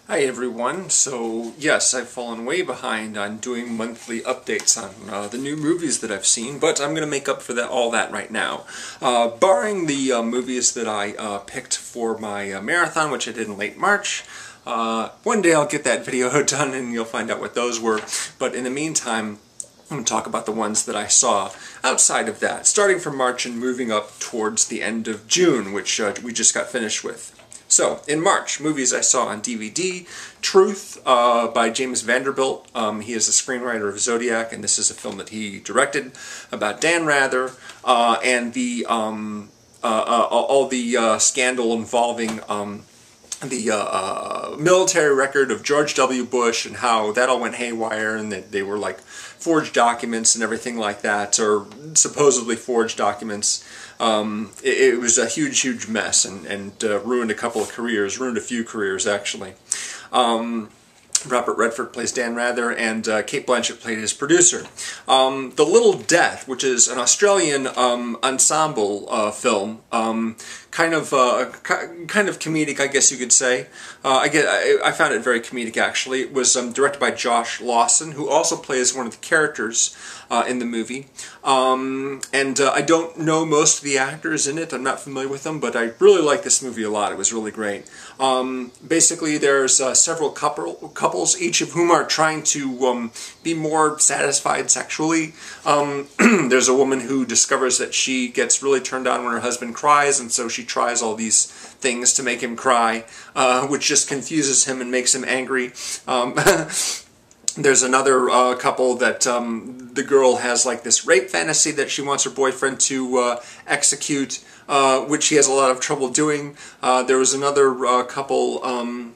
Hi everyone. So yes, I've fallen way behind on doing monthly updates on the new movies that I've seen, but I'm going to make up for all that right now. Barring the movies that I picked for my marathon, which I did in late March, one day I'll get that video done and you'll find out what those were. But in the meantime, I'm going to talk about the ones that I saw outside of that, starting from March and moving up towards the end of June, which we just got finished with. So, in March, movies I saw on DVD, Truth by James Vanderbilt. He is the screenwriter of Zodiac, and this is a film that he directed about Dan Rather and all the scandal involving the military record of George W. Bush and how that all went haywire and that they were like forged documents and everything like that, or supposedly forged documents. It was a huge mess and ruined a couple of careers, ruined a few careers actually. Robert Redford plays Dan Rather, and Cate Blanchett played his producer. The Little Death, which is an Australian ensemble film, kind of comedic, I guess you could say. I found it very comedic, actually. It was directed by Josh Lawson, who also plays one of the characters in the movie. I don't know most of the actors in it. I'm not familiar with them, but I really like this movie a lot. It was really great. Basically, there's several couples, each of whom are trying to be more satisfied sexually. There's a woman who discovers that she gets really turned on when her husband cries, and so she tries all these things to make him cry, which just confuses him and makes him angry. There's another couple that the girl has like this rape fantasy that she wants her boyfriend to execute, which he has a lot of trouble doing. There was another couple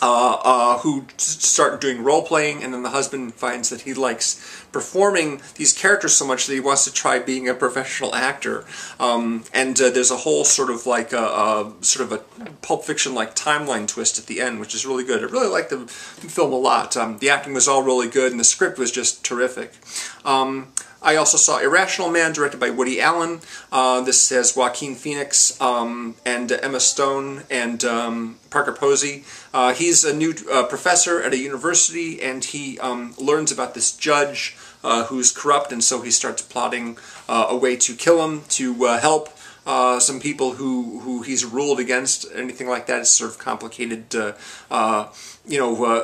who start doing role-playing, and then the husband finds that he likes performing these characters so much that he wants to try being a professional actor. There's a whole sort of like a Pulp Fiction-like timeline twist at the end, which is really good. I really liked the film a lot. The acting was all really good, and the script was just terrific. I also saw Irrational Man, directed by Woody Allen. This has Joaquin Phoenix and Emma Stone and Parker Posey. He's a new professor at a university, and he learns about this judge who's corrupt, and so he starts plotting a way to kill him, to help some people who he's ruled against. Anything like that is sort of complicated, a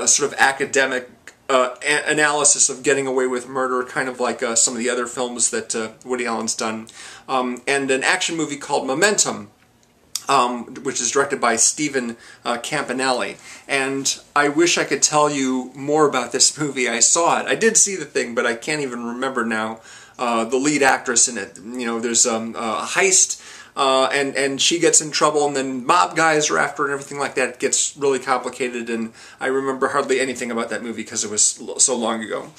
sort of academic analysis of getting away with murder, kind of like some of the other films that Woody Allen's done. And an action movie called Momentum, which is directed by Stephen Campanelli. And I wish I could tell you more about this movie. I saw it. I did see the thing, but I can't even remember now the lead actress in it. You know, there's a heist, and she gets in trouble, and then mob guys are after her and everything like that. It gets really complicated, and I remember hardly anything about that movie because it was so long ago.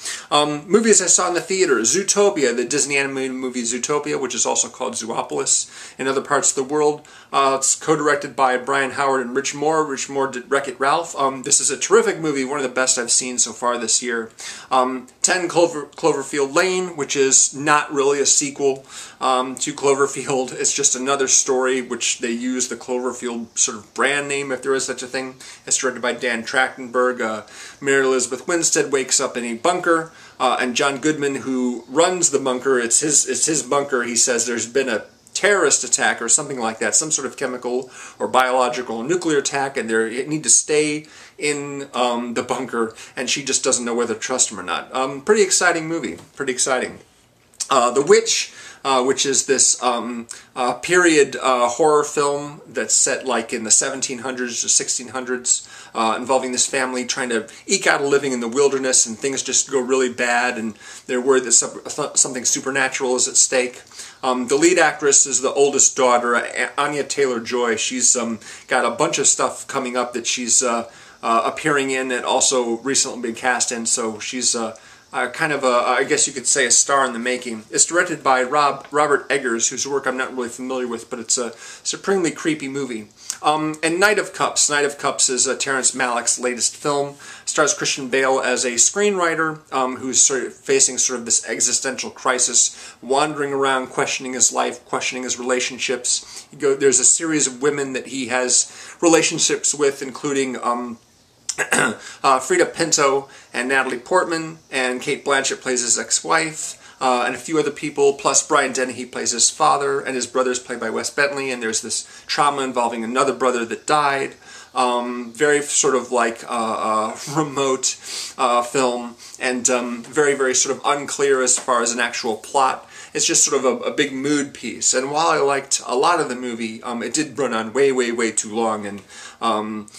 Movies I saw in the theater: Zootopia, the Disney animated movie Zootopia, which is also called Zoopolis in other parts of the world. It's co-directed by Brian Howard and Rich Moore. Rich Moore did Wreck-It Ralph. This is a terrific movie, one of the best I've seen so far this year. 10 Cloverfield Lane, which is not really a sequel to Cloverfield. It's just another story which they use the Cloverfield sort of brand name, if there is such a thing. It's directed by Dan Trachtenberg. Mary Elizabeth Winstead wakes up in a bunker, and John Goodman, who runs the bunker, it's his bunker. He says there's been a terrorist attack or something like that, some sort of chemical or biological or nuclear attack, and they need to stay in the bunker, and she just doesn't know whether to trust him or not. Pretty exciting movie, pretty exciting. The Witch, which is this period horror film that's set like in the 1700s or 1600s, involving this family trying to eke out a living in the wilderness, and things just go really bad, and they're worried that something supernatural is at stake. The lead actress is the oldest daughter, Anya Taylor-Joy. She's got a bunch of stuff coming up that she's appearing in and also recently been cast in, so she's kind of I guess you could say, a star in the making. It's directed by Robert Eggers, whose work I'm not really familiar with, but it's a supremely creepy movie. And Knight of Cups. Knight of Cups is Terrence Malick's latest film. Stars Christian Bale as a screenwriter who's sort of facing sort of this existential crisis, wandering around, questioning his life, questioning his relationships. There's a series of women that he has relationships with, including Frida Pinto and Natalie Portman, and Kate Blanchett plays his ex-wife, and a few other people, plus Brian Dennehy plays his father, and his brother's played by Wes Bentley, and there's this trauma involving another brother that died. Very sort of like remote film, and very, very sort of unclear as far as an actual plot. It's just sort of a big mood piece. And while I liked a lot of the movie, it did run on way, way, way too long, and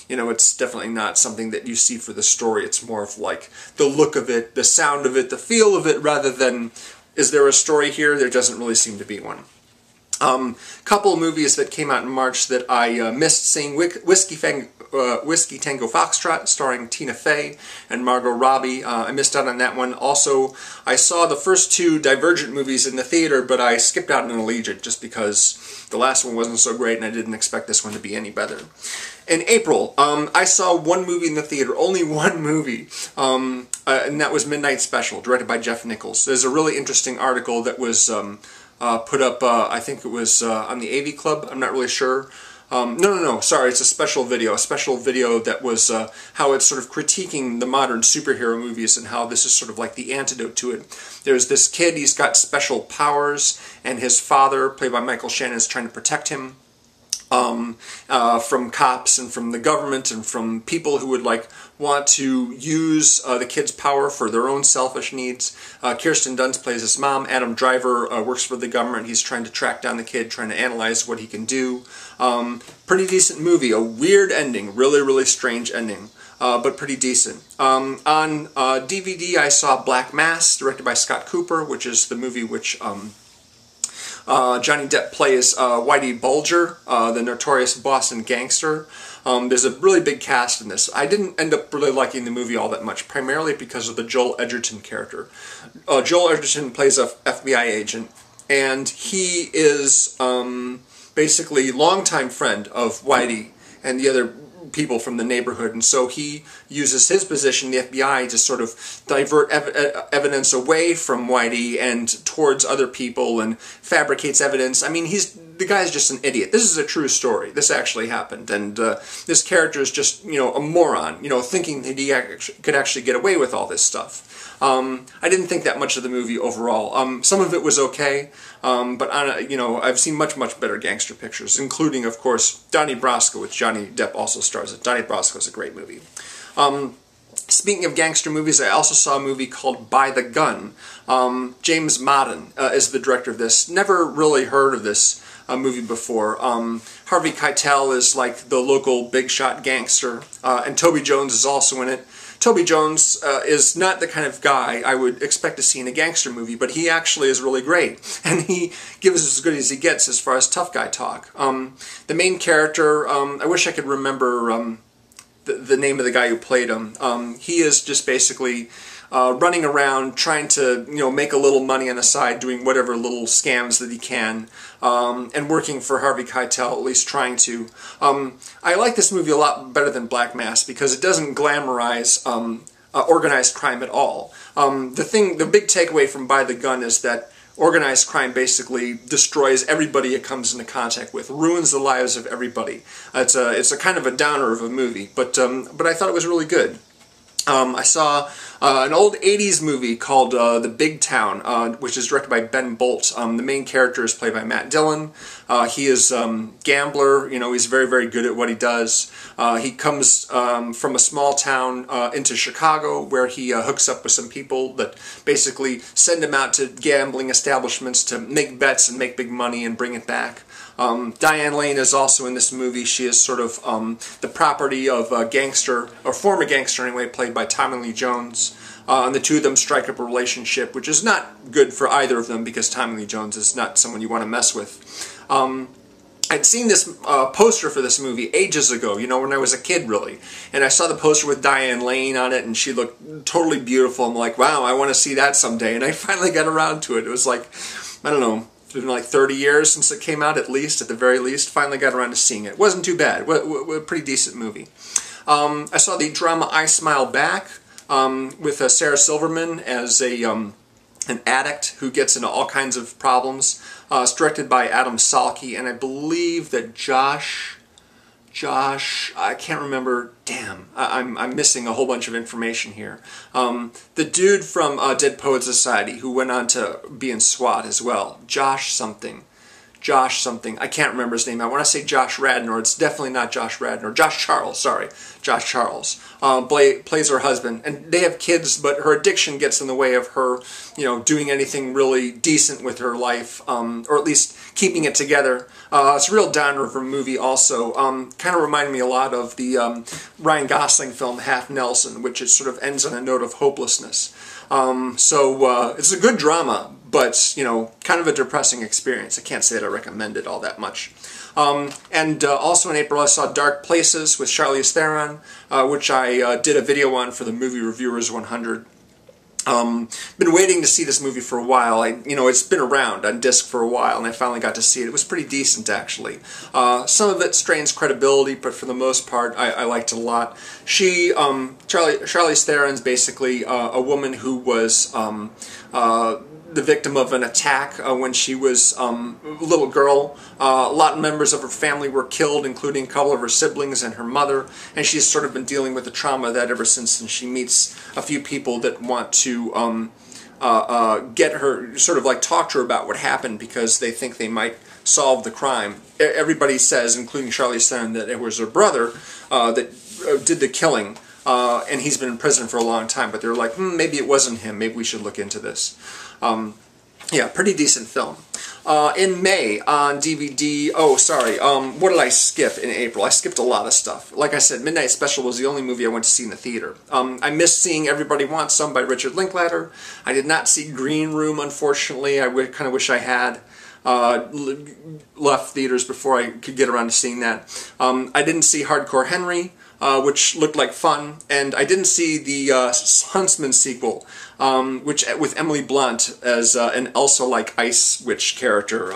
you know, it's definitely not something that you see for the story. It's more of like the look of it, the sound of it, the feel of it, rather than, is there a story here? There doesn't really seem to be one. Couple of movies that came out in March that I missed seeing: Whiskey Tango Foxtrot, starring Tina Fey and Margot Robbie. I missed out on that one. Also, I saw the first two Divergent movies in the theater, but I skipped out on Allegiant just because the last one wasn't so great and I didn't expect this one to be any better. In April, I saw one movie in the theater, only one movie, and that was Midnight Special, directed by Jeff Nichols. There's a really interesting article that was put up, I think it was on the AV Club, I'm not really sure. No, sorry, it's a special video that was how it's sort of critiquing the modern superhero movies and how this is sort of like the antidote to it. There's this kid, he's got special powers, and his father, played by Michael Shannon, is trying to protect him from cops and from the government and from people who would like want to use the kid's power for their own selfish needs. Kirsten Dunst plays his mom. Adam Driver works for the government. He's trying to track down the kid, trying to analyze what he can do. Pretty decent movie. A weird ending. Really, really strange ending. But pretty decent. On DVD I saw Black Mass, directed by Scott Cooper, which is the movie which Johnny Depp plays Whitey Bulger, the notorious Boston gangster. There's a really big cast in this. I didn't end up really liking the movie all that much, primarily because of the Joel Edgerton character. Joel Edgerton plays a FBI agent, and he is basically longtime friend of Whitey and the other people from the neighborhood, and so he uses his position in the FBI to sort of divert evidence away from Whitey and towards other people, and fabricates evidence. I mean, the guy's just an idiot. This is a true story. This actually happened, and this character is just, you know, a moron, you know, thinking that he could actually get away with all this stuff. I didn't think that much of the movie overall. Some of it was okay, but you know, I've seen much, much better gangster pictures, including, of course, Donnie Brasco, which Johnny Depp also stars in. Donnie Brasco is a great movie. Speaking of gangster movies, I also saw a movie called By the Gun. James Madden is the director of this. Never really heard of this movie before. Harvey Keitel is like the local big shot gangster, and Toby Jones is also in it. Toby Jones is not the kind of guy I would expect to see in a gangster movie, but he actually is really great, and he gives as good as he gets as far as tough guy talk. The main character, I wish I could remember the name of the guy who played him. He is just basically running around trying to, you know, make a little money on the side, doing whatever little scams that he can, and working for Harvey Keitel, at least trying to. I like this movie a lot better than Black Mass because it doesn't glamorize organized crime at all. The big takeaway from By the Gun is that organized crime basically destroys everybody it comes into contact with, ruins the lives of everybody. It's a kind of a downer of a movie, but I thought it was really good. I saw an old 80s movie called The Big Town, which is directed by Ben Bolt. The main character is played by Matt Dillon. He is gambler, you know, he's very, very good at what he does. He comes from a small town into Chicago where he hooks up with some people that basically send him out to gambling establishments to make bets and make big money and bring it back. Diane Lane is also in this movie. She is sort of the property of a gangster, or former gangster anyway, played by Tommy Lee Jones. And the two of them strike up a relationship, which is not good for either of them because Tommy Lee Jones is not someone you want to mess with. I'd seen this poster for this movie ages ago, you know, when I was a kid, really. And I saw the poster with Diane Lane on it, and she looked totally beautiful. I'm like, wow, I want to see that someday. And I finally got around to it. It was like, I don't know, it's been like 30 years since it came out, at the very least. Finally got around to seeing it. It wasn't too bad. A pretty decent movie. I saw the drama I Smile Back with Sarah Silverman as an addict who gets into all kinds of problems. It's directed by Adam Salke, and I believe that Josh Josh, I can't remember. Damn, I'm missing a whole bunch of information here. The dude from Dead Poets Society who went on to be in SWAT as well. Josh something. I can't remember his name. I want to say Josh Radnor. It's definitely not Josh Radnor. Josh Charles, sorry. Josh Charles plays her husband. And they have kids, but her addiction gets in the way of her, doing anything really decent with her life, or at least keeping it together. It's a real downriver movie also. Kind of reminded me a lot of the Ryan Gosling film Half Nelson, which it sort of ends on a note of hopelessness. So it's a good drama, but, kind of a depressing experience. I can't say that I recommend it all that much. And also in April I saw Dark Places with Charlize Theron, which I did a video on for the Movie Reviewers 100. Been waiting to see this movie for a while. It's been around on disc for a while, and I finally got to see it. It was pretty decent, actually. Some of it strains credibility, but for the most part, I liked it a lot. Charlize Theron's basically a woman who was the victim of an attack when she was a little girl. A lot of members of her family were killed, including a couple of her siblings and her mother, and she's sort of been dealing with the trauma of that ever since, and she meets a few people that want to get her, sort of like talk to her about what happened because they think they might solve the crime. Everybody says, including Charlize Theron, that it was her brother that did the killing, and he's been in prison for a long time, but they're like, maybe it wasn't him, maybe we should look into this. Yeah, pretty decent film. In May on DVD, what did I skip in April? I skipped a lot of stuff. Like I said, Midnight Special was the only movie I went to see in the theater. I missed seeing Everybody Wants Some by Richard Linklater. I did not see Green Room, unfortunately. I kind of wish I had left theaters before I could get around to seeing that. I didn't see Hardcore Henry, which looked like fun, and I didn't see the Huntsman sequel, which with Emily Blunt as an Elsa-like ice witch character.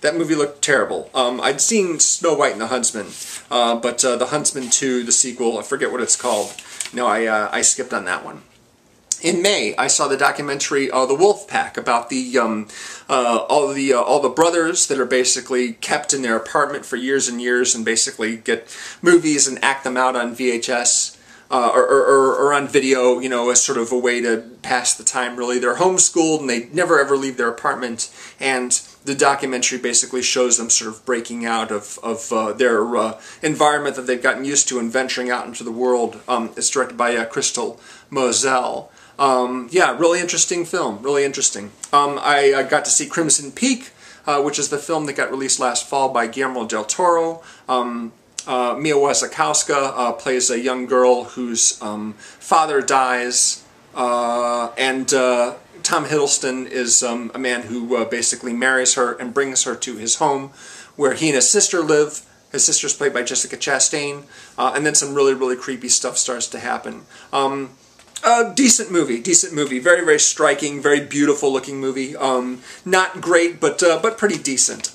That movie looked terrible. I'd seen Snow White and the Huntsman, but the Huntsman 2, the sequel, I forget what it's called. No, I skipped on that one. In May, I saw the documentary The Wolf Pack about the all the brothers that are basically kept in their apartment for years and years and basically get movies and act them out on VHS or on video, as sort of a way to pass the time. Really, they're homeschooled and they never ever leave their apartment, and the documentary basically shows them sort of breaking out of their environment that they've gotten used to and venturing out into the world. It's directed by Crystal Moselle. Yeah, really interesting film, really interesting. I got to see Crimson Peak, which is the film that got released last fall by Guillermo del Toro. Mia Wasikowska plays a young girl whose father dies, and Tom Hiddleston is a man who basically marries her and brings her to his home where he and his sister live. His sister's played by Jessica Chastain, and then some really, really creepy stuff starts to happen. Decent movie, very, very striking, very beautiful looking movie. Not great, but pretty decent.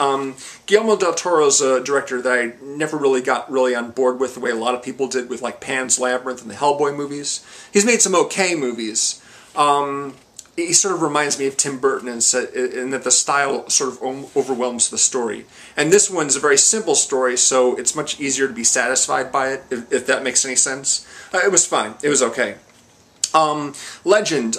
Guillermo del Toro's a director that I never really got on board with the way a lot of people did with like Pan's Labyrinth and the Hellboy movies. He's made some okay movies. He sort of reminds me of Tim Burton in that the style sort of overwhelms the story. And this one's a very simple story, so it's much easier to be satisfied by it, if that makes any sense. It was fine. It was okay. Legend,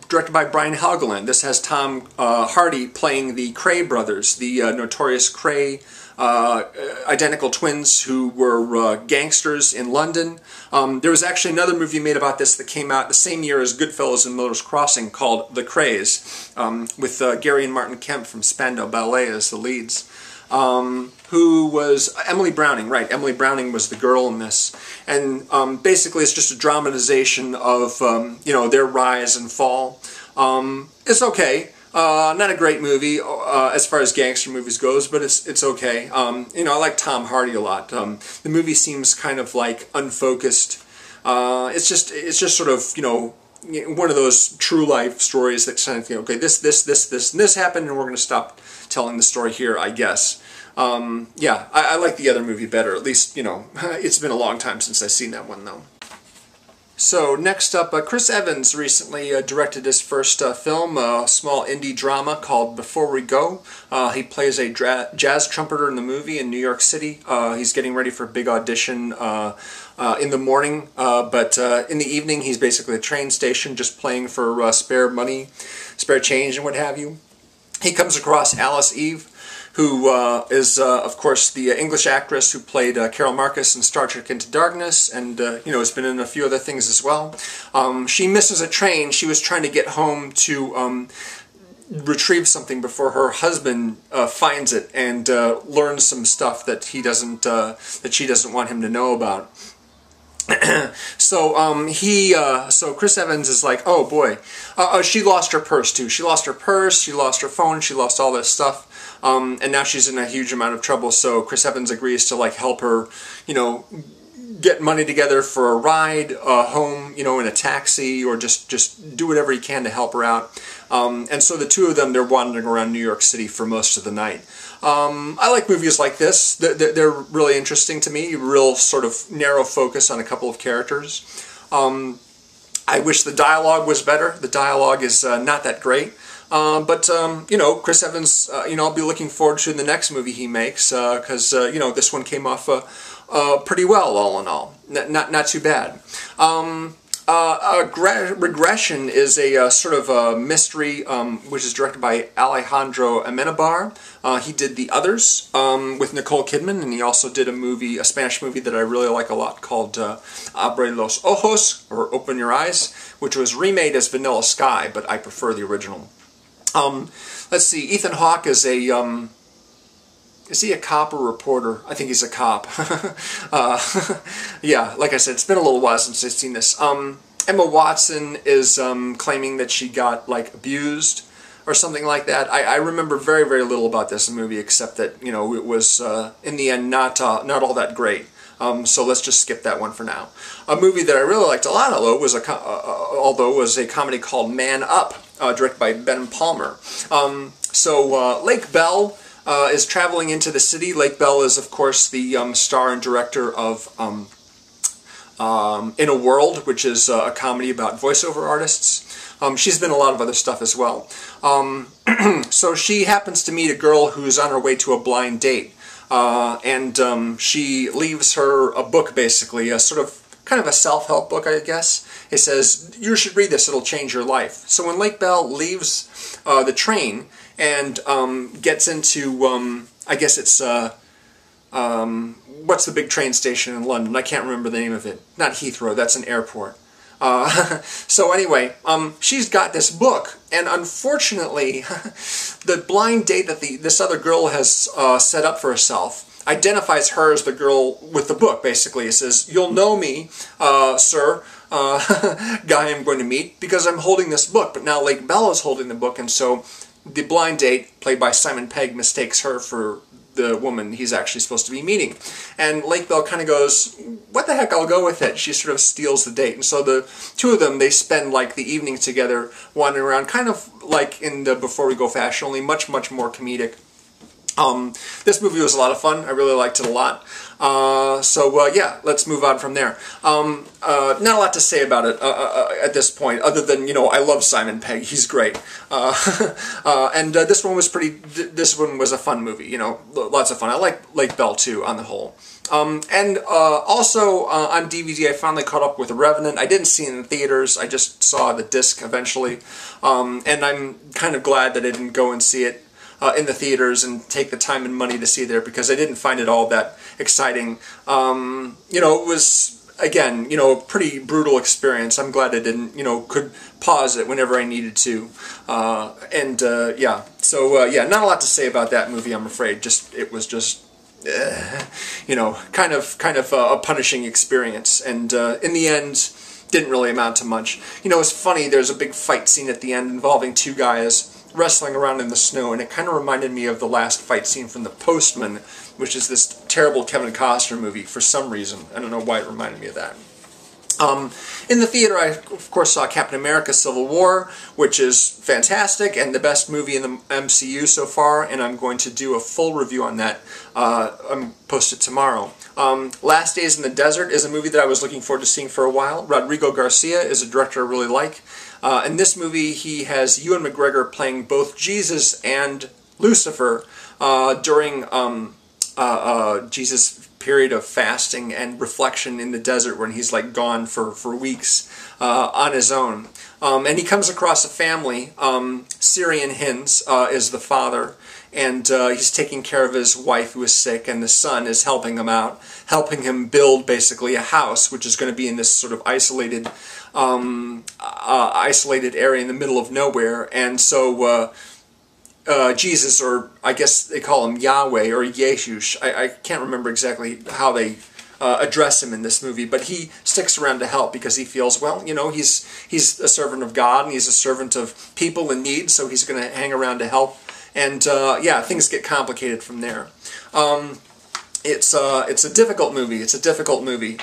directed by Brian Helgeland. This has Tom Hardy playing the Cray brothers, the notorious Cray identical twins who were gangsters in London. There was actually another movie made about this that came out the same year as Goodfellas and Miller's Crossing called The Krays, with Gary and Martin Kemp from Spandau Ballet as the leads. Who was Emily Browning, right? Emily Browning was the girl in this, and basically it's just a dramatization of their rise and fall. It's okay, not a great movie as far as gangster movies goes, but it's okay. I like Tom Hardy a lot. The movie seems kind of like unfocused. It's just sort of one of those true life stories that kind of think, okay, this, and this happened, and we're going to stop telling the story here, I guess. Yeah, I like the other movie better. At least, it's been a long time since I've seen that one, though. So next up, Chris Evans recently directed his first film, a small indie drama called Before We Go. He plays a jazz trumpeter in the movie in New York City. He's getting ready for a big audition in the morning, but in the evening he's basically at a train station just playing for spare money, spare change and what have you. He comes across Alice Eve, who is, of course, the English actress who played Carol Marcus in Star Trek Into Darkness, and, has been in a few other things as well. She misses a train. She was trying to get home to retrieve something before her husband finds it and learns some stuff that she doesn't want him to know about. So Chris Evans is like, oh boy, she lost her purse too. She lost her purse, she lost her phone, she lost all this stuff. And now she's in a huge amount of trouble, so Chris Evans agrees to help her, get money together for a ride home, in a taxi, or just do whatever he can to help her out. And so the two of them, they're wandering around New York City for most of the night. I like movies like this. They're really interesting to me, real sort of narrow focus on a couple of characters. I wish the dialogue was better. The dialogue is not that great. But Chris Evans, I'll be looking forward to the next movie he makes, because, this one came off pretty well, all in all. Not too bad. Regression is a sort of a mystery, which is directed by Alejandro Amenabar. He did The Others with Nicole Kidman, and he also did a Spanish movie that I really like a lot called Abre los Ojos, or Open Your Eyes, which was remade as Vanilla Sky, but I prefer the original. Let's see, Ethan Hawke is is he a cop or reporter? I think he's a cop. Yeah, like I said, it's been a little while since I've seen this. Emma Watson is claiming that she got, abused or something like that. I remember very, very little about this movie, except that, it was, in the end, not all that great. So let's just skip that one for now. A movie that I really liked a lot, was a comedy called Man Up, directed by Ben Palmer. Lake Bell is traveling into the city. Lake Bell is, of course, the star and director of In a World, which is a comedy about voiceover artists. She's been in a lot of other stuff as well. So she happens to meet a girl who's on her way to a blind date. And she leaves her a book, basically, kind of a self-help book, I guess. It says, you should read this, it'll change your life. So when Lake Bell leaves the train and gets into, I guess it's, what's the big train station in London? I can't remember the name of it. Not Heathrow, that's an airport. So anyway, she's got this book, and unfortunately, the blind date that this other girl has set up for herself identifies her as the girl with the book, basically. It says, you'll know me, sir, guy I'm going to meet, because I'm holding this book. But now Lake Bell is holding the book, and so the blind date, played by Simon Pegg, mistakes her for the woman he's actually supposed to be meeting. And Lake Bell kind of goes, what the heck, I'll go with it. She sort of steals the date. And so the two of them, they spend the evening together wandering around, kind of like in the Before We Go fashion, only much, much more comedic. This movie was a lot of fun. I really liked it a lot. Yeah, let's move on from there. Not a lot to say about it at this point, other than, I love Simon Pegg. He's great. And this one was this one was a fun movie, lots of fun. I like Lake Bell, too, on the whole. Also, on DVD, I finally caught up with Revenant. I didn't see it in theaters. I just saw the disc eventually. And I'm kind of glad that I didn't go and see it in the theaters and take the time and money to see it there, because I didn't find it all that exciting. It was, again, a pretty brutal experience. I'm glad I didn't, could pause it whenever I needed to. Yeah. So, yeah, not a lot to say about that movie, I'm afraid. It was just, kind of a punishing experience. And in the end, didn't really amount to much. It's funny, there's a big fight scene at the end involving two guys wrestling around in the snow, and it kind of reminded me of the last fight scene from The Postman, which is this terrible Kevin Costner movie for some reason. I don't know why it reminded me of that. In the theater, I of course saw Captain America: Civil War, which is fantastic and the best movie in the MCU so far, and I'm going to do a full review on that. I'm posted tomorrow. Last Days in the Desert is a movie that I was looking forward to seeing for a while. Rodrigo Garcia is a director I really like. In this movie, he has Ewan McGregor playing both Jesus and Lucifer during Jesus' period of fasting and reflection in the desert when he's like gone for weeks on his own. And he comes across a family. Syrian Hinds is the father, and he's taking care of his wife who is sick, and the son is helping him out, helping him build basically a house, which is going to be in this sort of isolated area in the middle of nowhere. And so Jesus, or I guess they call him Yahweh or Yeshush. I can't remember exactly how they address him in this movie, but he sticks around to help because he feels, well, you know, he's a servant of God and he's a servant of people in need, so he's going to hang around to help. And yeah, things get complicated from there. It's a difficult movie. It's a difficult movie.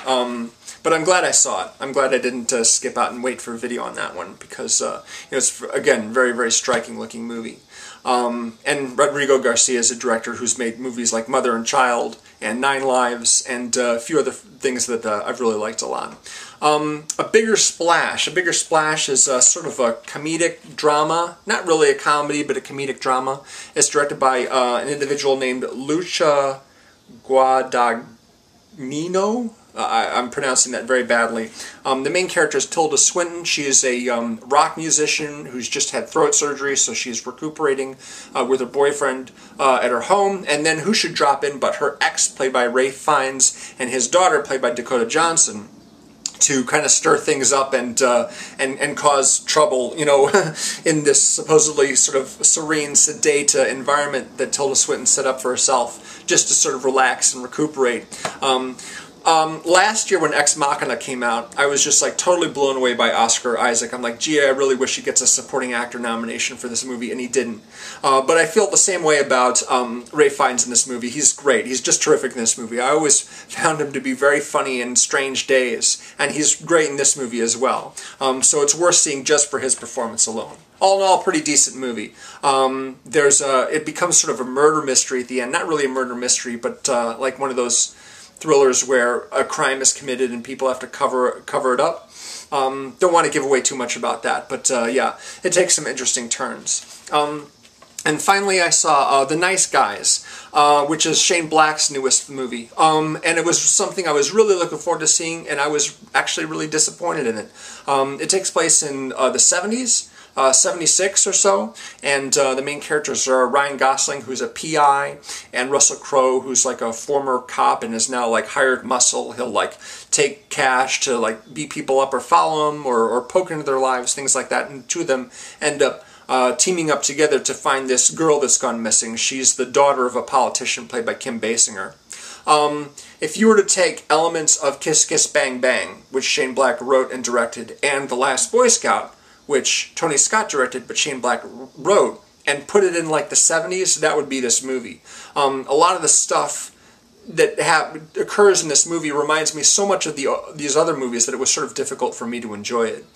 But I'm glad I saw it. I'm glad I didn't skip out and wait for a video on that one because you know, it's, again, very, very striking looking movie. And Rodrigo Garcia is a director who's made movies like Mother and Child and 9 Lives and a few other things that I've really liked a lot. A Bigger Splash. A Bigger Splash is sort of a comedic drama. Not really a comedy, but a comedic drama. It's directed by an individual named Lucia Guadagnino. I'm pronouncing that very badly. The main character is Tilda Swinton. She is a rock musician who's just had throat surgery, so she's recuperating with her boyfriend at her home. And then who should drop in but her ex, played by Ralph Fiennes, and his daughter, played by Dakota Johnson, to kind of stir things up and cause trouble, you know, in this supposedly sort of serene, sedate environment that Tilda Swinton set up for herself, just to sort of relax and recuperate. Last year when Ex Machina came out, I was just like totally blown away by Oscar Isaac. I'm like, gee, I really wish he gets a supporting actor nomination for this movie, and he didn't. But I feel the same way about Ralph Fiennes in this movie. He's great. He's just terrific in this movie. I always found him to be very funny in Strange Days, and he's great in this movie as well. So it's worth seeing just for his performance alone. All in all, pretty decent movie. It becomes sort of a murder mystery at the end. Not really a murder mystery, but like one of those thrillers where a crime is committed and people have to cover it up. Don't want to give away too much about that, but yeah, it takes some interesting turns. And finally, I saw The Nice Guys, which is Shane Black's newest movie. And it was something I was really looking forward to seeing, and I was actually really disappointed in it. It takes place in the 70s. 76 or so, and the main characters are Ryan Gosling, who's a PI, and Russell Crowe, who's like a former cop and is now like hired muscle. He'll like take cash to like beat people up or follow them or poke into their lives, things like that, and two of them end up teaming up together to find this girl that's gone missing. She's the daughter of a politician played by Kim Basinger. If you were to take elements of Kiss Kiss Bang Bang, which Shane Black wrote and directed, and The Last Boy Scout, which Tony Scott directed but Shane Black wrote, and put it in like the 70s, that would be this movie. A lot of the stuff that occurs in this movie reminds me so much of these other movies that it was sort of difficult for me to enjoy it.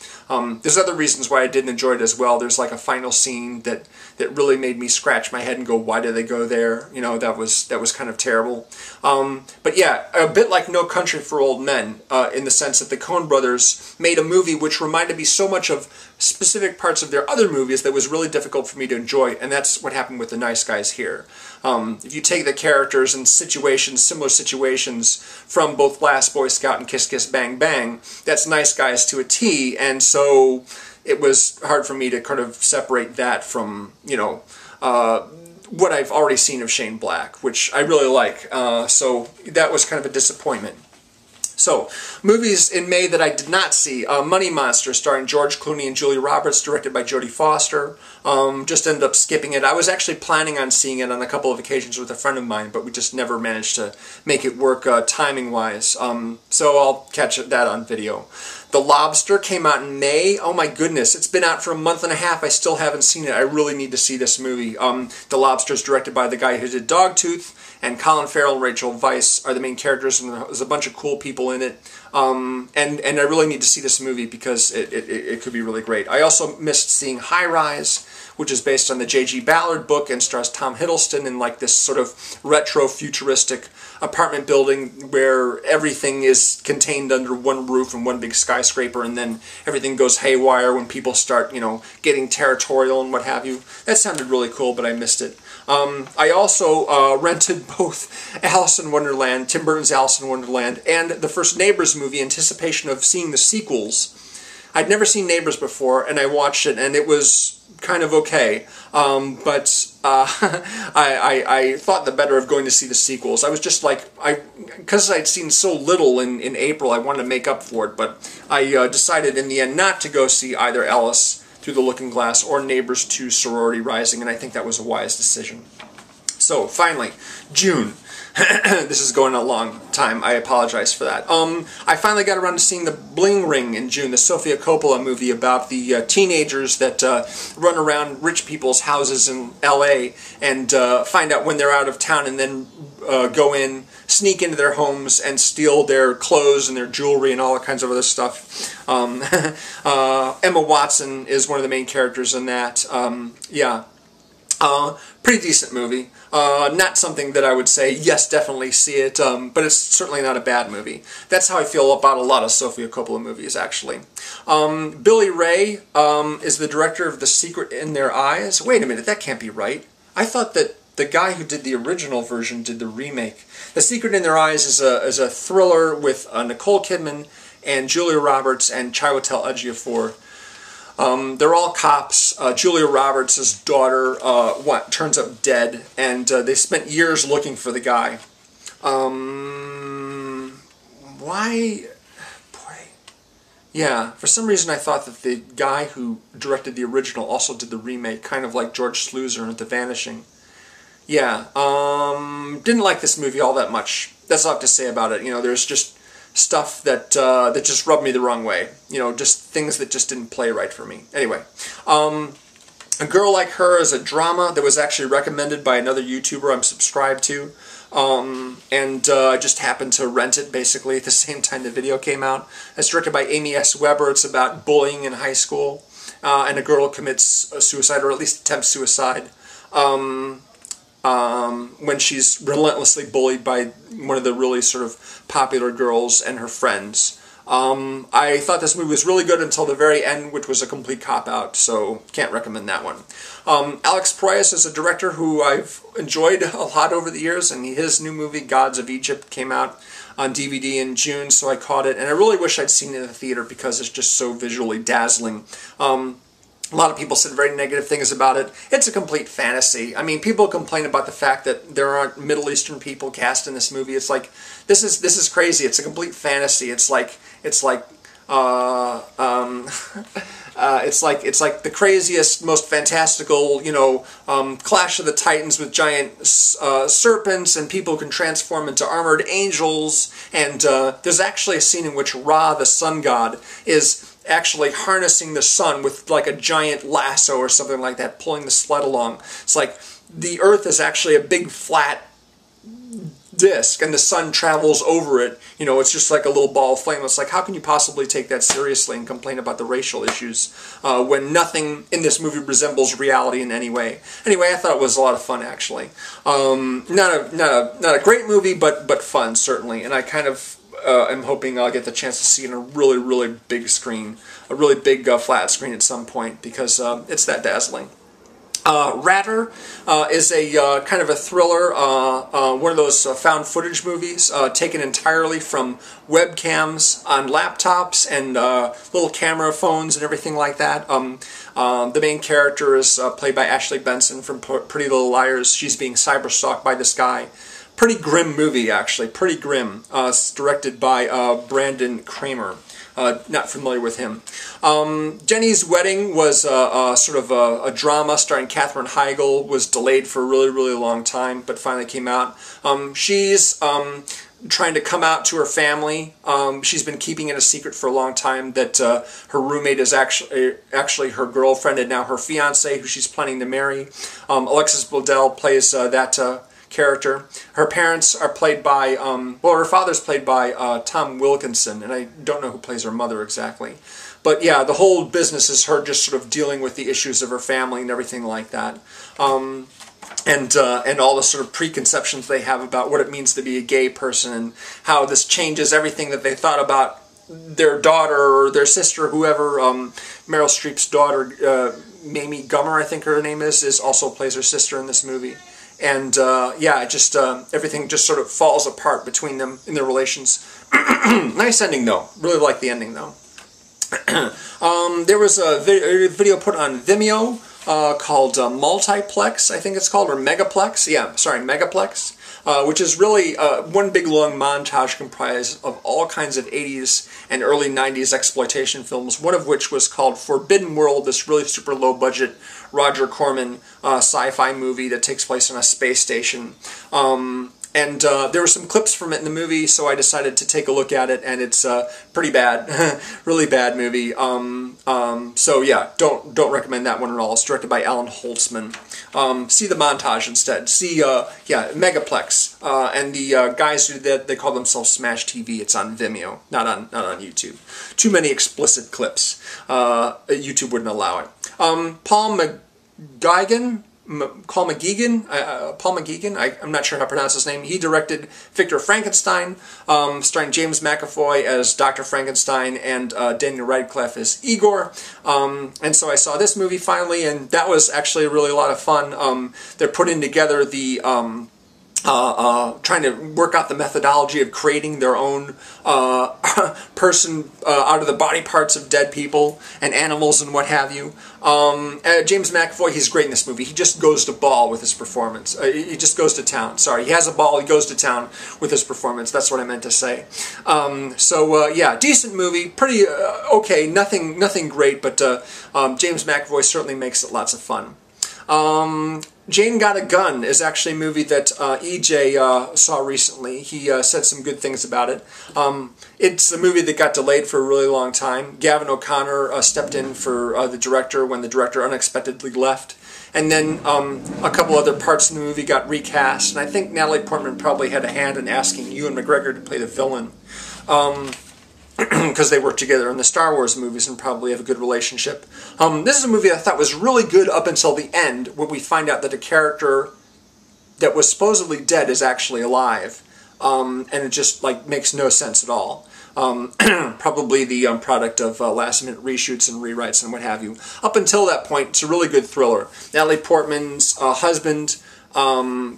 There's other reasons why I didn't enjoy it as well. There's like a final scene that really made me scratch my head and go, why did they go there? You know, that was kind of terrible. But yeah, a bit like No Country for Old Men, in the sense that the Coen brothers made a movie which reminded me so much of specific parts of their other movies that was really difficult for me to enjoy, and that's what happened with The Nice Guys here. If you take the characters and similar situations from both Last Boy Scout and Kiss Kiss Bang Bang, that's Nice Guys to a T, and so it was hard for me to kind of separate that from, you know, what I've already seen of Shane Black, which I really like. So that was kind of a disappointment. So, movies in May that I did not see. Money Monster, starring George Clooney and Julia Roberts, directed by Jodie Foster. Just ended up skipping it. I was actually planning on seeing it on a couple of occasions with a friend of mine, but we just never managed to make it work timing-wise. So I'll catch that on video. The Lobster came out in May. Oh my goodness, it's been out for a month and a half. I still haven't seen it. I really need to see this movie. The Lobster is directed by the guy who did Dogtooth, and Colin Farrell and Rachel Weisz are the main characters, and there's a bunch of cool people in it. And I really need to see this movie because it could be really great. I also missed seeing High Rise, which is based on the J.G. Ballard book and stars Tom Hiddleston in like this sort of retro futuristic apartment building where everything is contained under one roof and one big skyscraper, and then everything goes haywire when people start, you know, getting territorial and what have you. That sounded really cool, but I missed it. I also rented both Alice in Wonderland, Tim Burton's Alice in Wonderland, and the first Neighbors movie in anticipation of seeing the sequels. I'd never seen Neighbors before, and I watched it, and it was kind of okay, but I thought the better of going to see the sequels. I was just like, because I'd seen so little in April, I wanted to make up for it, but I decided in the end not to go see either Alice Through the Looking Glass or Neighbors 2 Sorority Rising, and I think that was a wise decision. So, finally, June. This is going a long time. I apologize for that. I finally got around to seeing The Bling Ring in June, the Sofia Coppola movie about the teenagers that run around rich people's houses in L.A. and find out when they're out of town and then go in, sneak into their homes and steal their clothes and their jewelry and all kinds of other stuff. Emma Watson is one of the main characters in that. Yeah. Pretty decent movie. Not something that I would say, yes, definitely see it, but it's certainly not a bad movie. That's how I feel about a lot of Sofia Coppola movies, actually. Billy Ray is the director of The Secret in Their Eyes. Wait a minute, that can't be right. I thought that the guy who did the original version did the remake. The Secret in Their Eyes is a thriller with Nicole Kidman and Julia Roberts and Chiwetel Ejiofor. They're all cops. Julia Roberts' daughter turns up dead, and they spent years looking for the guy. Why? Boy. Yeah, for some reason I thought that the guy who directed the original also did the remake, kind of like George Sluizer in The Vanishing. Yeah, didn't like this movie all that much. That's all I have to say about it. You know, there's just stuff that that just rubbed me the wrong way. You know, just things that just didn't play right for me. Anyway, A Girl Like Her is a drama that was actually recommended by another YouTuber I'm subscribed to, and I just happened to rent it basically at the same time the video came out. It's directed by Amy S. Weber. It's about bullying in high school, and a girl commits suicide, or at least attempts suicide, when she's relentlessly bullied by one of the really sort of popular girls and her friends. I thought this movie was really good until the very end, which was a complete cop-out, so can't recommend that one. Alex Proyas is a director who I've enjoyed a lot over the years, and his new movie, Gods of Egypt, came out on DVD in June, so I caught it, and I really wish I'd seen it in the theater because it's just so visually dazzling. A lot of people said very negative things about it. It's a complete fantasy. I mean, people complain about the fact that there aren't Middle Eastern people cast in this movie. It's like, this is crazy. It's a complete fantasy. It's like it's like the craziest, most fantastical, you know, Clash of the Titans with giant serpents, and people can transform into armored angels. And there's actually a scene in which Ra, the sun god, is actually harnessing the sun with like a giant lasso or something like that, pulling the sled along. It's like the Earth is actually a big flat disc, and the sun travels over it. You know, it's just like a little ball of flame. It's like, how can you possibly take that seriously and complain about the racial issues when nothing in this movie resembles reality in any way? Anyway, I thought it was a lot of fun, actually. Not a great movie, but fun, certainly. And I kind of I'm hoping I'll get the chance to see it on a really, really big screen, a really big flat screen at some point, because it's that dazzling. Ratter is a kind of a thriller, one of those found footage movies taken entirely from webcams on laptops and little camera phones and everything like that. The main character is played by Ashley Benson from Pretty Little Liars. She's being cyberstalked by this guy. Pretty grim movie, actually. Pretty grim. It's directed by Brandon Kramer. Not familiar with him. Jenny's Wedding was sort of a drama starring Katherine Heigl. Was delayed for a really, really long time, but finally came out. She's trying to come out to her family. She's been keeping it a secret for a long time that her roommate is actually her girlfriend and now her fiance, who she's planning to marry. Alexis Bledel plays that character. Her parents are played by, well, her father's played by Tom Wilkinson, and I don't know who plays her mother exactly. But yeah, the whole business is her just sort of dealing with the issues of her family and everything like that. And all the sort of preconceptions they have about what it means to be a gay person, and how this changes everything that they thought about their daughter or their sister, whoever. Meryl Streep's daughter, Mamie Gummer, I think her name is also plays her sister in this movie. And yeah, just everything just sort of falls apart between them in their relations. Nice ending though. Really like the ending though. There was a video put on Vimeo called Multiplex, I think it's called, or Megaplex. Yeah, sorry, Megaplex. Which is really one big long montage comprised of all kinds of 80s and early 90s exploitation films, one of which was called Forbidden World, this really super low budget Roger Corman sci-fi movie that takes place on a space station. And there were some clips from it in the movie, so I decided to take a look at it, and it's pretty bad, really bad movie. So yeah, don't recommend that one at all. It's directed by Alan Holtzman. See the montage instead. See, yeah, Megaplex, and the guys who did that, they call themselves Smash TV. It's on Vimeo, not on YouTube. Too many explicit clips. YouTube wouldn't allow it. Paul McGuigan. Paul McGuigan, I'm not sure how to pronounce his name. He directed Victor Frankenstein, starring James McAvoy as Dr. Frankenstein and Daniel Radcliffe as Igor. And so I saw this movie finally, and that was actually really a lot of fun. They're putting together the trying to work out the methodology of creating their own person out of the body parts of dead people and animals and what have you. James McAvoy, he's great in this movie. He just goes to ball with his performance. He just goes to town. Sorry, he has a ball, he goes to town with his performance. That's what I meant to say. Yeah, decent movie. Pretty okay, nothing great, but James McAvoy certainly makes it lots of fun. Jane Got a Gun is actually a movie that EJ saw recently. He said some good things about it. It's a movie that got delayed for a really long time. Gavin O'Connor stepped in for the director when the director unexpectedly left. And then a couple other parts of the movie got recast. And I think Natalie Portman probably had a hand in asking Ewan McGregor to play the villain. Because they work together in the Star Wars movies and probably have a good relationship. This is a movie I thought was really good up until the end, when we find out that a character that was supposedly dead is actually alive. And it just makes no sense at all. Probably the product of last-minute reshoots and rewrites and what have you. Up until that point, it's a really good thriller. Natalie Portman's husband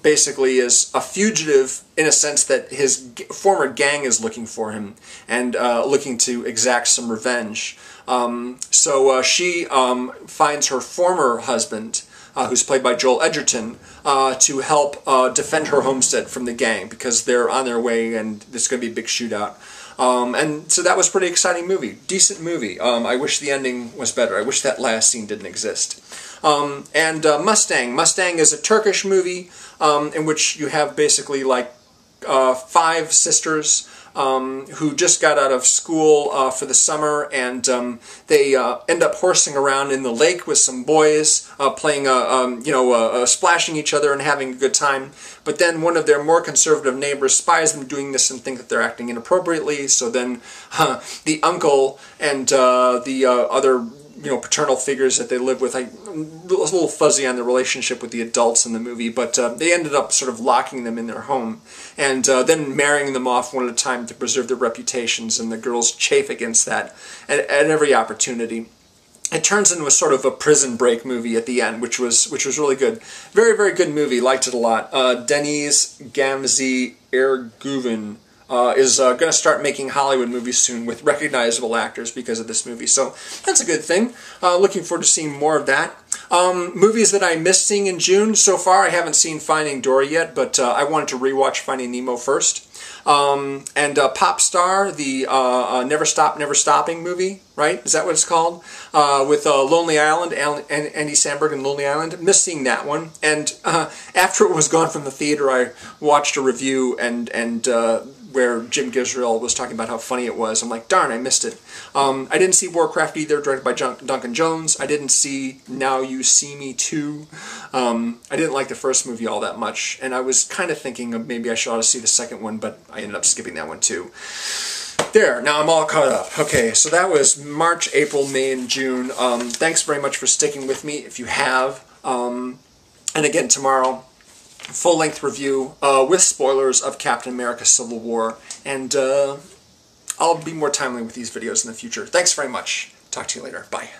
basically is a fugitive in a sense that his former gang is looking for him and looking to exact some revenge. So she finds her former husband, who's played by Joel Edgerton, to help defend her homestead from the gang because they're on their way and there's going to be a big shootout. And so that was a pretty exciting movie. Decent movie. I wish the ending was better. I wish that last scene didn't exist. And Mustang. Mustang is a Turkish movie in which you have basically 5 sisters who just got out of school for the summer, and they end up horsing around in the lake with some boys, playing, splashing each other and having a good time. But then one of their more conservative neighbors spies them doing this and think that they're acting inappropriately. So then the uncle and the other paternal figures that they live with. I was a little fuzzy on the relationship with the adults in the movie, but they ended up sort of locking them in their home and then marrying them off one at a time to preserve their reputations, and the girls chafe against that at every opportunity. It turns into a sort of a prison break movie at the end, which was really good. Very, very good movie. Liked it a lot. Deniz Gamze Ergüven is going to start making Hollywood movies soon with recognizable actors because of this movie. So that's a good thing. Looking forward to seeing more of that. Movies that I missed seeing in June. So far I haven't seen Finding Dory yet, but I wanted to rewatch Finding Nemo first. And Pop Star, the Never Stop, Never Stopping movie, right? Is that what it's called? With Lonely Island, Andy Samberg and Lonely Island. Missed seeing that one. And after it was gone from the theater, I watched a review and where Jim Gizrael was talking about how funny it was. I'm like, darn, I missed it. I didn't see Warcraft either, directed by Duncan Jones. I didn't see Now You See Me 2. I didn't like the first movie all that much, and I was kind of thinking of maybe I should ought to see the second one, but I ended up skipping that one too. There, now I'm all caught up. Okay, so that was March, April, May, and June. Thanks very much for sticking with me, if you have. And again, tomorrow, full-length review with spoilers of Captain America Civil War, and I'll be more timely with these videos in the future. Thanks very much. Talk to you later. Bye.